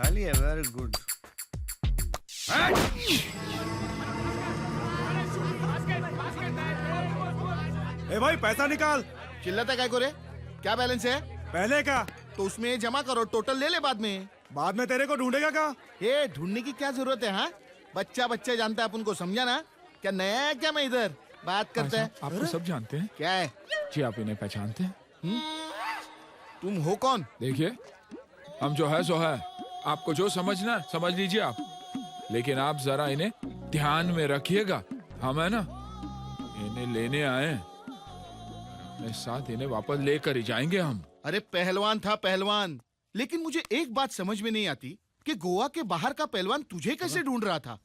खाली है, very good. ए भाई पैसा निकाल। चिल्लाता काय को रे? क्या बैलेंस है? पहले का तो उसमें जमा करो, टोटल ले ले बाद में। बाद में तेरे को ढूंढेगा का? ये ढूंढने की क्या जरूरत है? हाँ, बच्चा बच्चा जानता है अपन को, समझा ना? क्या नया है क्या? मैं इधर बात करता है। आप तो सब जानते हैं। क्या है? जी आप इन्हें पहचानते हैं? तुम हो कौन? देखिए हम जो है सो है, आपको जो समझना है समझ लीजिए आप, लेकिन आप जरा इन्हें ध्यान में रखिएगा। हम है ना इन्हें लेने आए हैं, अपने साथ इन्हें वापस लेकर ही जाएंगे हम। अरे पहलवान था पहलवान, लेकिन मुझे एक बात समझ में नहीं आती कि गोवा के बाहर का पहलवान तुझे कैसे ढूंढ रहा था?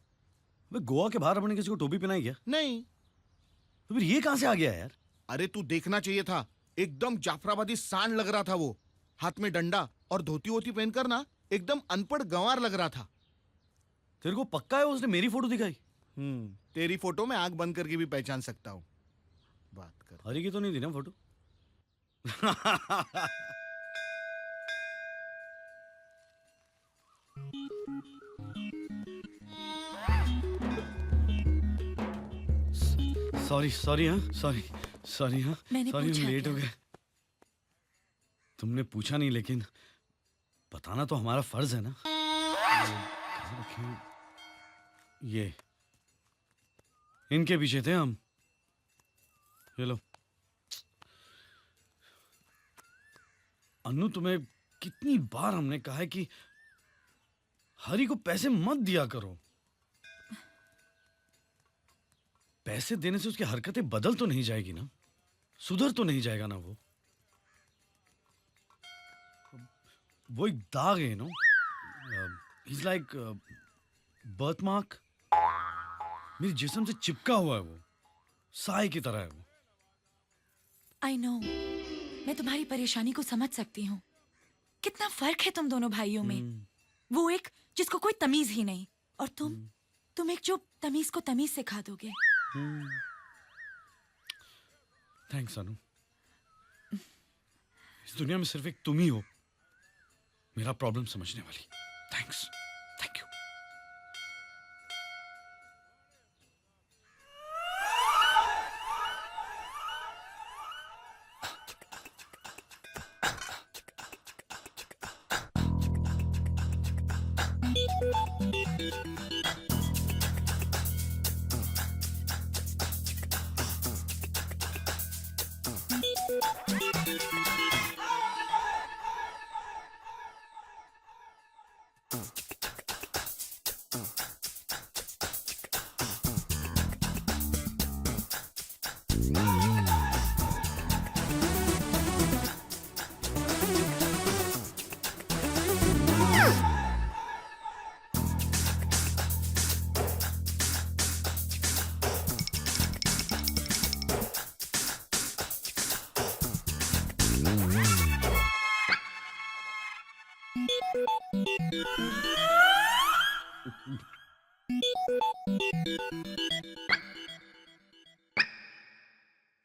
गोवा के बाहर अपने किसी को टोपी पहनाई क्या? नहीं। तो फिर ये कहां से आ गया यार? अरे तू देखना चाहिए था, एकदम जाफराबादी सांड लग रहा था वो। हाथ में डंडा और धोती वोती पहनकर ना एकदम अनपढ़ गंवार लग रहा था। तेरे को पक्का है उसने मेरी फोटो दिखाई? तेरी फोटो में आंख बंद करके भी पहचान सकता हूँ। बात कर। हरी की तो नहीं थी ना फोटो? सॉरी हाँ, सॉरी हाँ, मैंने सॉरी हम पूछा लेट हो क्या? गए। तुमने पूछा नहीं, लेकिन बताना तो हमारा फर्ज है ना। कहाँ रखे हैं? ये इनके पीछे थे हम। ये लो। अन्नू, तुम्हें कितनी बार हमने कहा है कि हरी को पैसे मत दिया करो। पैसे देने से उसकी हरकतें बदल तो नहीं जाएगी ना, सुधर तो नहीं जाएगा ना वो एक दाग है no, is like birth mark. मेरे जिस्म से चिपका हुआ है वो, साए की तरह है वो। आई नो, मैं तुम्हारी परेशानी को समझ सकती हूँ। कितना फर्क है तुम दोनों भाइयों में। वो एक जिसको कोई तमीज ही नहीं, और तुम एक जो तमीज को तमीज सिखा दोगे। थैंक्स अनु। इस दुनिया में सिर्फ एक तुम ही हो मेरा प्रॉब्लम समझने वाली। Thanks, thank you.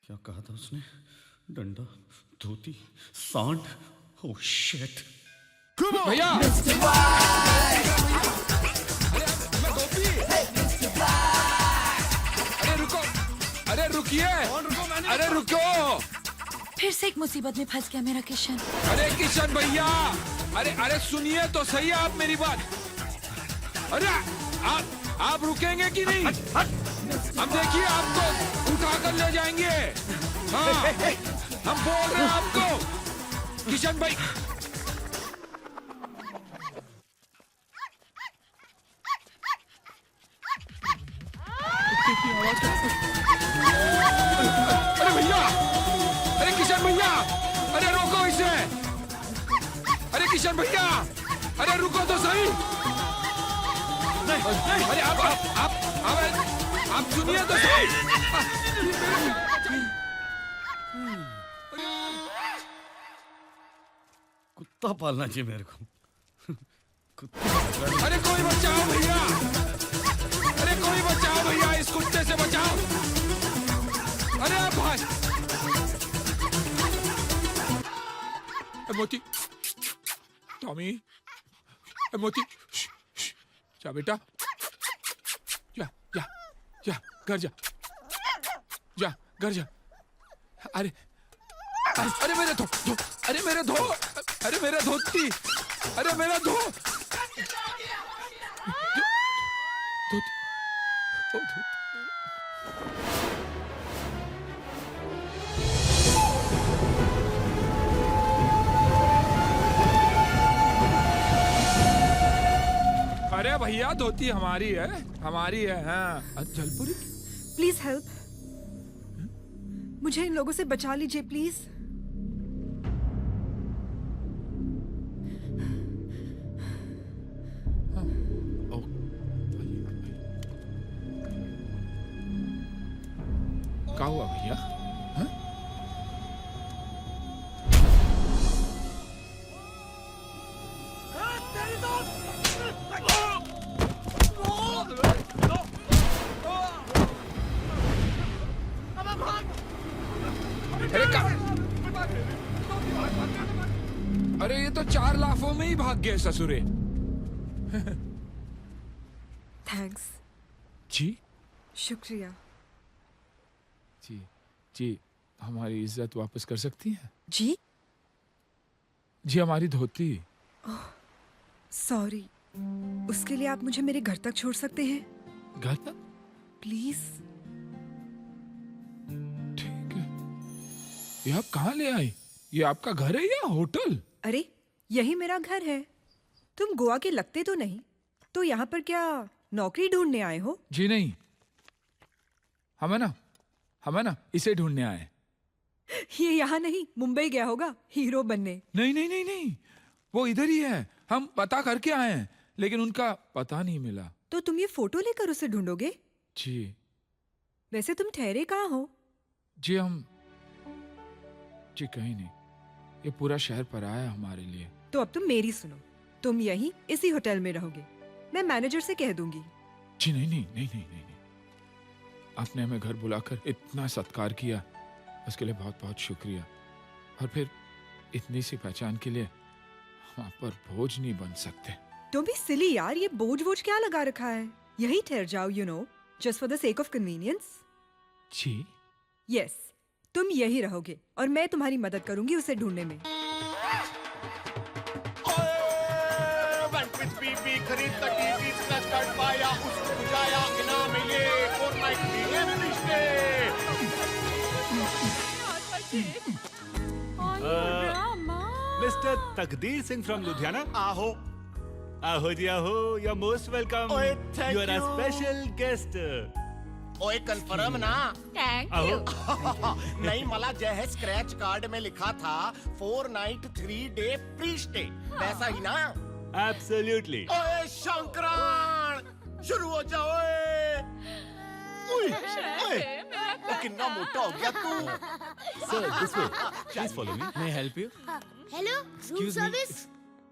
क्या कहा था उसने? डंडा, धोती, सांड। Oh shit. भैया अरे रुको, अरे रुकिए, अरे रुको। फिर से एक मुसीबत में फंस गया मेरा किशन। अरे किशन भैया, अरे सुनिए तो सही आप मेरी बात। अरे आप रुकेंगे कि नहीं? हम देखिए आपको उठाकर ले जाएंगे। हाँ, हम बोल रहे हैं आपको किशन भाई। अरे भैया, अरे किशन भैया, अरे रोको इसे। अरे किशन भैया, अरे रुको तो सही। अरे आप सुनिए तो सही। कुत्ता पालना चाहिए मेरे को। अरे कोई बचाओ भैया, अरे कोई बचाओ भैया, इस कुत्ते से बचाओ। अरे आप भाई मोती, टॉमी, मोती जा बेटा, जा जा जा घर जा, जा घर जा। अरे अरे मेरे धो, अरे मेरे धो, अरे मेरा धोती, अरे मेरा धो, धोती। अरे भैया धोती हमारी है, हमारी है। हाँ जलपुरी। प्लीज हेल्प, मुझे इन लोगों से बचा लीजिए प्लीज। क्या हुआ भैया? हाँ? अरे अरे ये तो 4 लाफों में ही भाग गए ससुरे। थैंक्स। जी शुक्रिया। जी जी, हमारी इज्जत वापस कर सकती हैं? जी जी हमारी धोती। सॉरी, उसके लिए आप मुझे मेरे घर तक छोड़ सकते हैं घर तक? प्लीज? ठीक है। ये आप कहाँ ले आई? ये आपका घर है या होटल? अरे यही मेरा घर है। तुम गोवा के लगते तो नहीं, तो यहाँ पर क्या नौकरी ढूंढने आए हो? जी नहीं, हमें ना इसे ढूंढने आए। ये यहाँ नहीं, मुंबई गया होगा हीरो बनने। नहीं नहीं नहीं नहीं, वो इधर ही है। हम पता करके आए हैं, लेकिन उनका पता नहीं मिला। तो तुम ये फोटो लेकर उसे ढूंढोगे? जी। वैसे तुम ठहरे कहाँ हो? जी जी कहीं नहीं, ये पूरा शहर पराया है हमारे लिए। तो अब तुम मेरी सुनो, तुम यहीं इसी होटल में रहोगे। मैं मैनेजर से कह दूंगी। जी नहीं नहीं नहीं नहीं नहीं, नहीं। आपने हमें घर बुलाकर इतना सत्कार किया, उसके लिए बहुत बहुत शुक्रिया। और फिर इतनी सी पहचान के लिए हम आप पर बोझ नहीं बन सकते। तुम भी सिली यार, ये बोझ क्या लगा रखा है? यही ठहर जाओ, you know, just for the sake of convenience. जी यस, तुम यही रहोगे और मैं तुम्हारी मदद करूंगी उसे ढूंढने में। बीबी खरीद का टीवी स्क्रैच कार्ड पाया, उसको बुझाया, इनाम मिले, फोर्टनाइट मिले रिश्ते। मिस्टर तकदीर सिंह फ्रॉम लुधियाना। आहो आहो जी आहो, यू आर मोस्ट वेलकम। ओए, thank you are a you. Special guest. ओए कंफर्म ना? आहो नहीं, मला जो है स्क्रैच कार्ड में लिखा था 4 नाइट 3 डे फ्री स्टे, वैसा ही ना? एब्सोल्युटली। ओए शंकरान, शुरू हो जाओ। ओए ओ कितना मोटा हो गया तू। Sir this way, please follow me. May I help you? Hello, room service.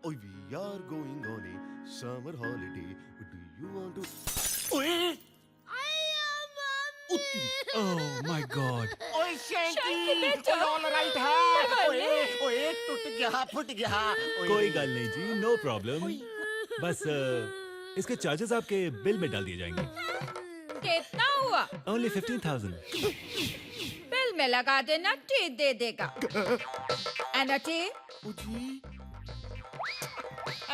Oh, we are going on a summer holiday. Do you want to? ओए Oh my God. ओए शैंकी, ऑल राइट है? ओए ओए टूट गया, फट गया। कोई गल नहीं जी, नो प्रॉब्लम। बस इसके चार्जेस आपके बिल में डाल दिए जाएंगे। कितना हुआ? Only 15,000। बिल में लगा देना, टी दे देगा। Energy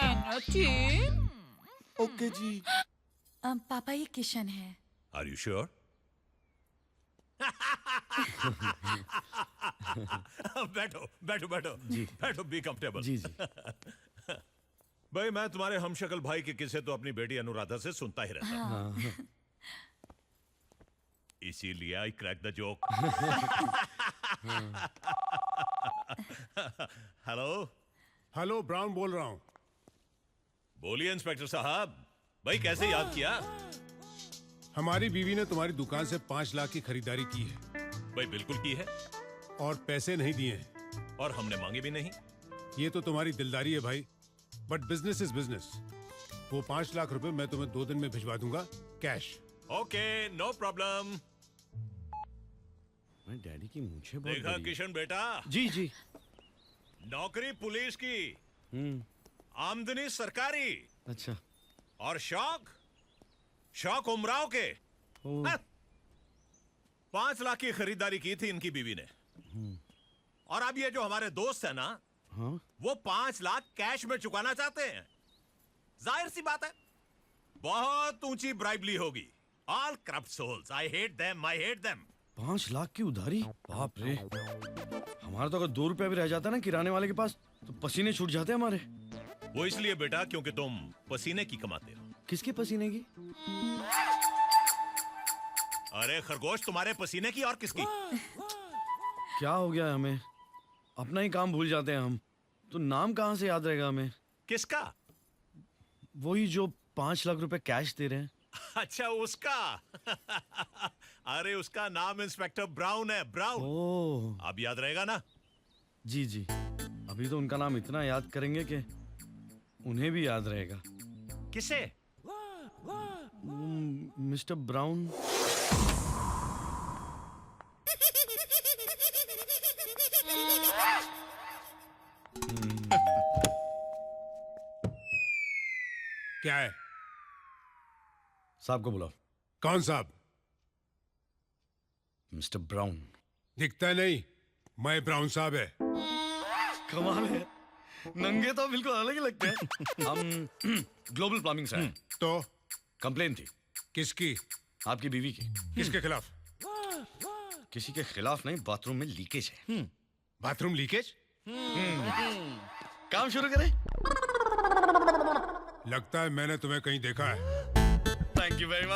energy. ओके जी। पापा ये किशन है। Are you sure? बैठो बैठो बैठो बैठो, बी कंफर्टेबल। जी जी। भाई मैं तुम्हारे हमशक्ल भाई के किस्से तो अपनी बेटी अनुराधा से सुनता ही रहता हूं। इसीलिए I crack the joke. Hello hello, brown बोल रहा हूँ। बोलिए इंस्पेक्टर साहब, भाई कैसे याद किया? हमारी बीवी ने तुम्हारी दुकान से 5 लाख की खरीदारी की है भाई बिल्कुल की है, और पैसे नहीं दिए हैं। और हमने मांगे भी नहीं। ये तो तुम्हारी दिलदारी है भाई, बट बिजनेस इज बिजनेस। वो 5 लाख रुपए मैं तुम्हें 2 दिन में भिजवा दूंगा, कैश। Okay no problem. मैं डैडी की मूंछें बहुत देखा बड़ी है। किशन बेटा, जी जी। नौकरी पुलिस की, आमदनी सरकारी, अच्छा और शौक उमराव के ओ, हाँ। 5 लाख की खरीदारी की थी इनकी बीवी ने। और अब ये जो हमारे दोस्त है ना, हाँ वो 5 लाख कैश में चुकाना चाहते हैं। जाहिर सी बात है, बहुत ऊंची ब्राइबली होगी। All corrupt souls, I hate them. 5 lakh की उधारी, बाप रे। हमारा तो अगर 2 रुपया भी रह जाता ना किराने वाले के पास तो पसीने छूट जाते हमारे। वो इसलिए बेटा क्योंकि तुम पसीने की कमाते हो। किसके पसीने की? अरे खरगोश, तुम्हारे पसीने की और किसकी? क्या हो गया है हमें? अपना ही काम भूल जाते हैं हम। तो नाम कहाँ से याद रहेगा हमें? किसका? वही जो 5 लाख रुपए कैश दे रहे हैं। अच्छा, उसका। अरे उसका नाम इंस्पेक्टर ब्राउन है, ब्राउन। ओह अब याद रहेगा ना? जी जी, अभी तो उनका नाम इतना याद करेंगे कि उन्हें भी याद रहेगा। किसे? Mister brown. क्या है? साहब को बुलाओ। कौन साहब? Mister brown. दिखता नहीं, मैं ब्राउन साहब है। कमाल है, नंगे तो बिल्कुल अलग ही लगते हैं। हम ग्लोबल प्लम्बिंग से हैं। तो कंप्लेन थी किसकी? आपकी बीवी की। किसके खिलाफ? किसी के खिलाफ नहीं, बाथरूम में लीकेज है। Bathroom leakage? काम शुरू करें? लगता है मैंने तुम्हें कहीं देखा है। Thank you very much.